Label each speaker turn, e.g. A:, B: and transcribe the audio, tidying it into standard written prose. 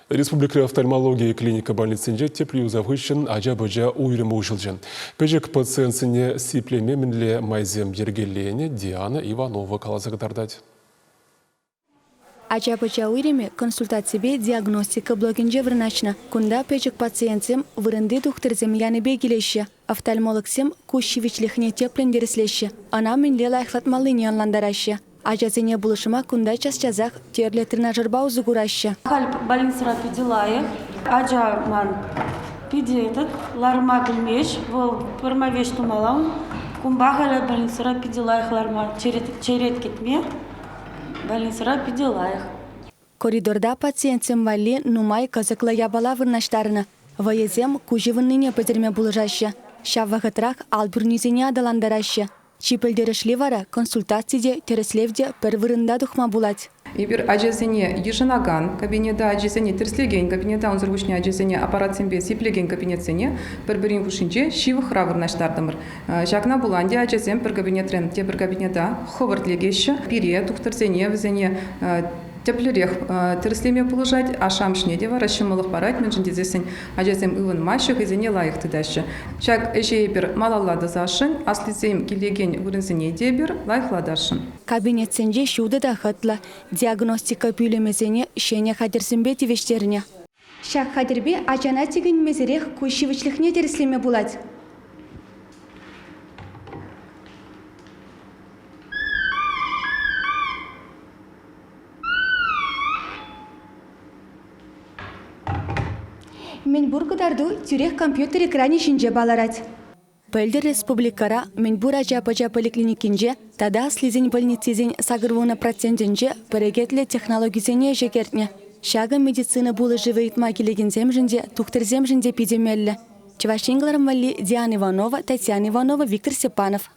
A: Республика офтальмология клиника больницінде теплеу завышен ажа-бажа уйрымы ушылжын. Пәжек пациентсіне сиплеме мінле майзем ергеллене Диана Иванова қалазығдардады.
B: Ажа-бажа уйрыме консультациябе диагностика блогинже вырначна. Кунда пәжек пациентсем вырынды тухтырзем яныбе келеші. Офтальмологсем кушевичлихне теплен дереслеші. Ана мінле лайхлатмалыне анландарашы. Ажазене булышыма кунда час-чазах терле тренажер баузы кураща.
C: Больницара пиделая, ажа ман пидеток, ларма гульмеш, вол пырмавеш тумалам, кумбахаля больницара пиделая ларма черед кетме, больницара пиделая.
B: Коридорда пациентсем валли нумай казакла ябала вырнаштарына. Ваезем кужевынныне пөтерме булыжаща. Шаввахатрах албурнизене адаландараща. Чипелдерешли вара консультациде тереслевде пер вырында духма булать.
D: Ибир ажезене еженаган кабинета ажезене терслеген кабинета онзыргучне ажезене аппаратсембе сиплеген кабинетсене пер-бірін кушинче шивыхра вырнаштардымыр. Жакна буланде ажезем пер кабинетрен те пер кабинета ховардлегеща пире тухтырзене візене теплерех терслеме положать, а шамшне дева расчымылық барать, менжіндезесен ажезем ывын мащық изене лайықты дашы. Шак эшейбір малалады зашын, аслизем келеген вырынзене дебір лайықладашын.
B: Кабинетсенде шуды да хытла, диагностика пүлемезене шене хадерсімбе тивештеріне. Шак хадербе ажана теген мезерех кушевичлихне тереслеме булать. Менбур кыдарду тюрех компьютер экране шинже баларать. Пөлдер республикара Менбур ажа-бажа поликлиникинже тада слизень больницизень сагырвуна процентинже перегетле технологизене жекертне. Шага медицина булы живейтма келеген земжінде, тухтыр земжінде пидемелле. Чевашингларым вали Диана Иванова, Татьяна Иванова, Виктор Степанов.